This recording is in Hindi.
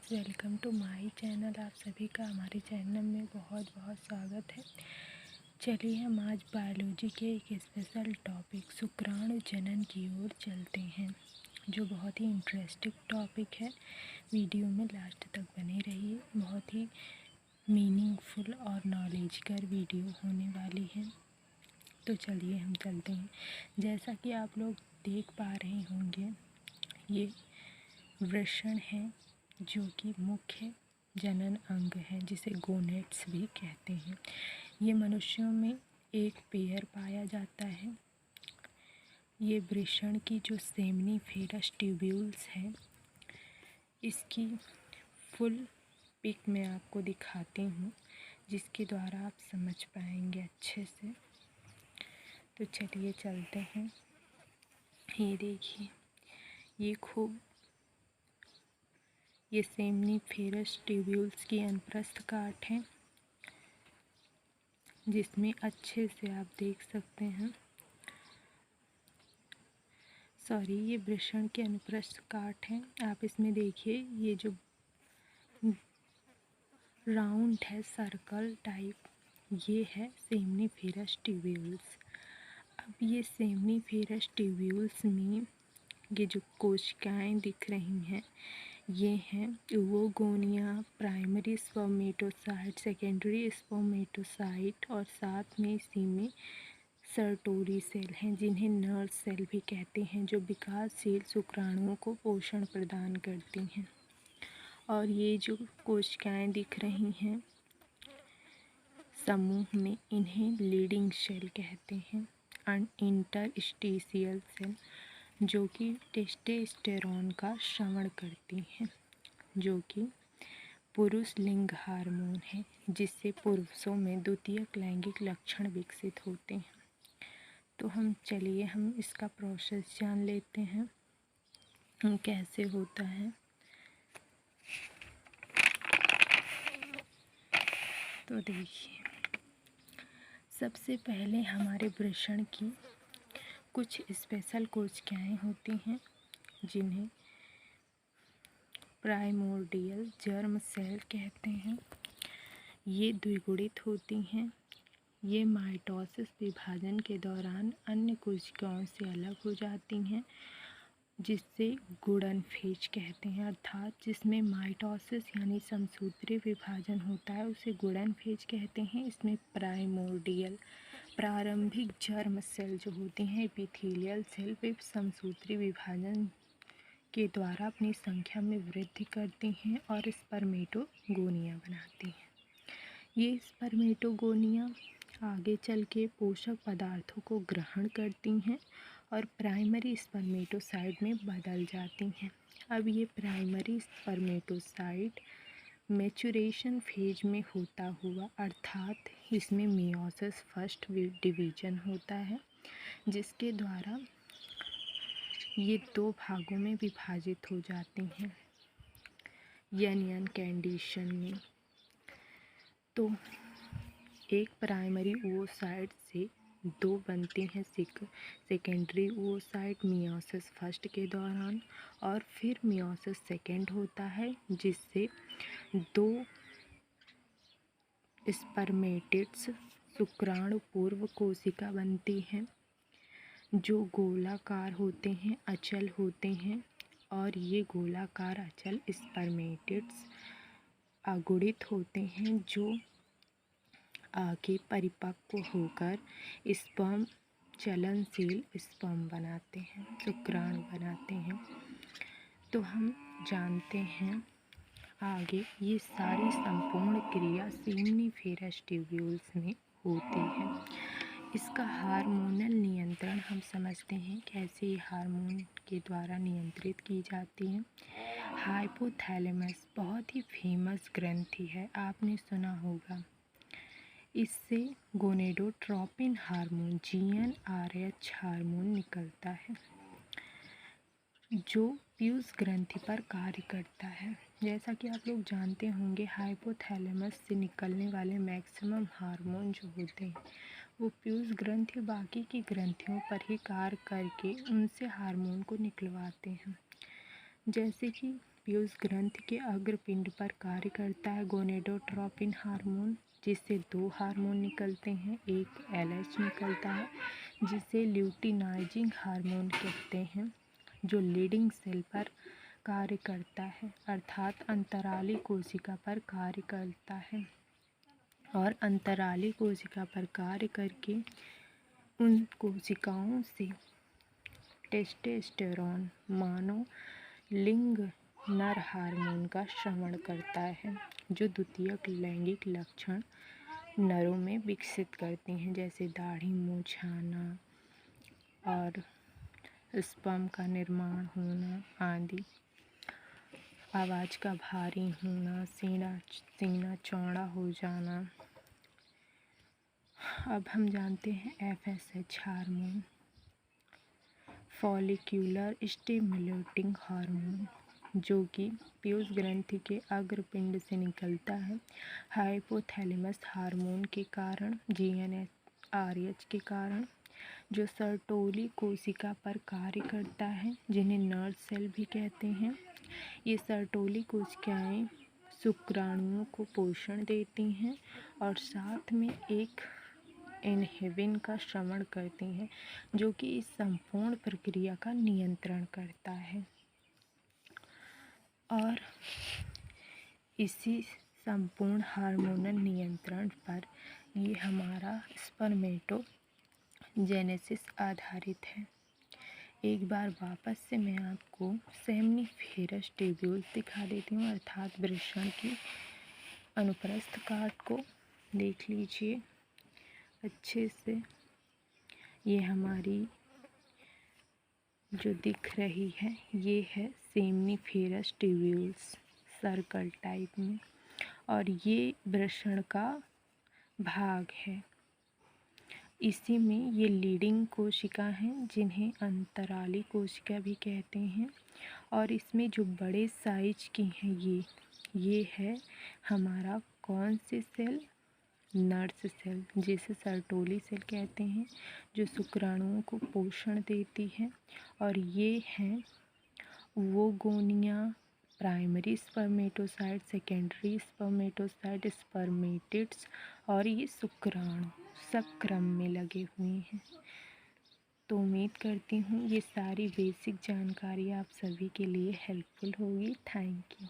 Welcome to my channel. आप सभी का हमारे चैनल में बहुत बहुत स्वागत है। चलिए हम आज बायोलॉजी के एक स्पेशल टॉपिक शुक्राणु जनन की ओर चलते हैं, जो बहुत ही इंटरेस्टिंग टॉपिक है। वीडियो में लास्ट तक बने रहिए, बहुत ही मीनिंगफुल और नॉलेजकर वीडियो होने वाली है। तो चलिए हम चलते हैं। जैसा कि आप लोग देख पा रहे होंगे, ये वृषण है जो कि मुख्य जनन अंग है, जिसे गोनेट्स भी कहते हैं। ये मनुष्यों में एक पेयर पाया जाता है। ये वृषण की जो सेमिनिफेरस ट्यूब्यूल्स है, इसकी फुल पिक मैं आपको दिखाती हूँ, जिसके द्वारा आप समझ पाएंगे अच्छे से। तो चलिए चलते हैं। ये देखिए, ये सेमिनिफेरस ट्यूब्यूल्स की अनप्रस्थ काट है, जिसमें अच्छे से आप देख सकते हैं। ये वृषण के अनुप्रस्थ काट है। आप इसमें देखिए, ये जो राउंड है, सर्कल टाइप, ये है सेमिनिफेरस ट्यूब्यूल्स। अब ये सेमिनिफेरस ट्यूब्यूल्स में ये जो कोशिकाएं दिख रही हैं, ये हैं ओवोगोनिया, प्राइमरी स्पर्मेटोसाइट, सेकेंडरी स्पर्मेटोसाइट, और साथ में इसी में सर्टोरी सेल हैं, जिन्हें नर्व सेल भी कहते हैं, जो विकासशील शुक्राणुओं को पोषण प्रदान करती हैं। और ये जो कोशिकाएं दिख रही हैं समूह में, इन्हें लीडिंग सेल कहते हैं। इंटरस्टिशियल सेल, जो कि टेस्टोस्टेरोन का श्रवण करती हैं, जो कि पुरुष लिंग हार्मोन है, जिससे पुरुषों में द्वितीयक लैंगिक लक्षण विकसित होते हैं। तो चलिए हम इसका प्रोसेस जान लेते हैं, कैसे होता है। तो देखिए, सबसे पहले हमारे वृषण की कुछ स्पेशल कोशिकाएं होती हैं, जिन्हें प्राइमोर्डियल जर्म सेल कहते हैं। ये द्विगुणित होती हैं। ये माइटोसिस विभाजन के दौरान अन्य कोशिकाओं से अलग हो जाती हैं, जिससे गुणन फेज कहते हैं। अर्थात जिसमें माइटोसिस यानी समसूत्री विभाजन होता है, उसे गुणन फेज कहते हैं। इसमें प्राइमोर्डियल प्रारंभिक जर्म सेल जो होती हैं, एपिथेलियल सेल, वे समसूत्री विभाजन के द्वारा अपनी संख्या में वृद्धि करती हैं और स्पर्मेटोगोनिया बनाती हैं। ये स्पर्मेटोगोनिया आगे चल के पोषक पदार्थों को ग्रहण करती हैं और प्राइमरी स्पर्मेटोसाइट में बदल जाती हैं। अब ये प्राइमरी स्पर्मेटोसाइट मैच्योरेशन फेज में होता हुआ, अर्थात इसमें मियोसिस फर्स्ट डिवीजन होता है, जिसके द्वारा ये 2 भागों में विभाजित हो जाती हैं यन कंडीशन में। तो एक प्राइमरी oocyte से 2 बनती हैं सेकेंडरी oocyte मियोसिस फर्स्ट के दौरान, और फिर मियोसिस सेकेंड होता है, जिससे 2 स्पर्मेटिड्स शुक्राणु पूर्व कोशिका बनती हैं, जो गोलाकार होते हैं, अचल होते हैं। और ये गोलाकार अचल स्पर्मेटिड्स अगुणित होते हैं, जो आगे परिपक्व होकर स्पर्म चलनशील स्पर्म बनाते हैं, शुक्राणु बनाते हैं। तो हम जानते हैं आगे, ये सारी संपूर्ण क्रिया सेमिनिफेरस ट्यूब्यूल्स में होती है। इसका हार्मोनल नियंत्रण हम समझते हैं, कैसे ये हार्मोन के द्वारा नियंत्रित की जाती है। हाइपोथैलेमस बहुत ही फेमस ग्रंथि है, आपने सुना होगा। इससे गोनेडोट्रोपिन हार्मोन GnRH हार्मोन निकलता है, जो पीयूष ग्रंथि पर कार्य करता है। जैसा कि आप लोग जानते होंगे, हाइपोथैलेमस से निकलने वाले मैक्सिमम हार्मोन जो होते हैं, वो पीयूष ग्रंथि बाकी की ग्रंथियों पर ही कार्य करके उनसे हार्मोन को निकलवाते हैं। जैसे कि पीयूष ग्रंथि के अग्रपिंड पर कार्य करता है गोनेडोट्रोपिन हार्मोन, जिससे 2 हार्मोन निकलते हैं। एक LH निकलता है जिसे ल्यूटिनाइजिंग हार्मोन कहते हैं, जो लीडिंग सेल पर कार्य करता है, अर्थात अंतराली कोशिका पर कार्य करता है। और अंतराली कोशिका पर कार्य करके उन कोशिकाओं से टेस्टोस्टेरोन मानव लिंग नर हार्मोन का स्राव करता है, जो द्वितीयक लैंगिक लक्षण नरों में विकसित करती हैं, जैसे दाढ़ी मूंछ आना और स्पर्म का निर्माण होना आदि। आवाज़ का भारी होना, सीना चौड़ा हो जाना। अब हम जानते हैं FSH hormone, follicular stimulating hormone, जो कि पीयूष ग्रंथि के अग्रपिंड से निकलता है हाइपोथैलेमस हार्मोन के कारण, GnRH के कारण, जो सर्टोली कोशिका पर कार्य करता है, जिन्हें नर्व सेल भी कहते हैं। ये सर्टोली कोशिकाएं शुक्राणुओं को पोषण देती हैं और साथ में एक इनहिबिन का श्रवण करती हैं, जो कि इस संपूर्ण प्रक्रिया का नियंत्रण करता है। और इसी संपूर्ण हार्मोनल नियंत्रण पर ये हमारा स्पर्मेटोजेनेसिस आधारित है। एक बार वापस से मैं आपको सेमनीफेरस ट्यूब्यूल्स दिखा देती हूँ, अर्थात वृषण की अनुप्रस्थ काट को देख लीजिए अच्छे से। ये हमारी जो दिख रही है ये है सेमनीफेरस ट्यूब्यूल्स सर्कल टाइप में, और ये वृषण का भाग है। इसी में ये लीडिंग कोशिका हैं, जिन्हें अंतराली कोशिका भी कहते हैं। और इसमें जो बड़े साइज की हैं ये है हमारा कौन से सेल, नर्स सेल, जिसे सर्टोली सेल कहते हैं, जो शुक्राणुओं को पोषण देती है। और ये हैं वोगोनिया, primary spermatocyte, secondary spermatocyte, spermatids, और ये शुक्राणु सब क्रम में लगे हुए हैं। तो उम्मीद करती हूँ ये सारी बेसिक जानकारी आप सभी के लिए हेल्पफुल होगी। Thank you.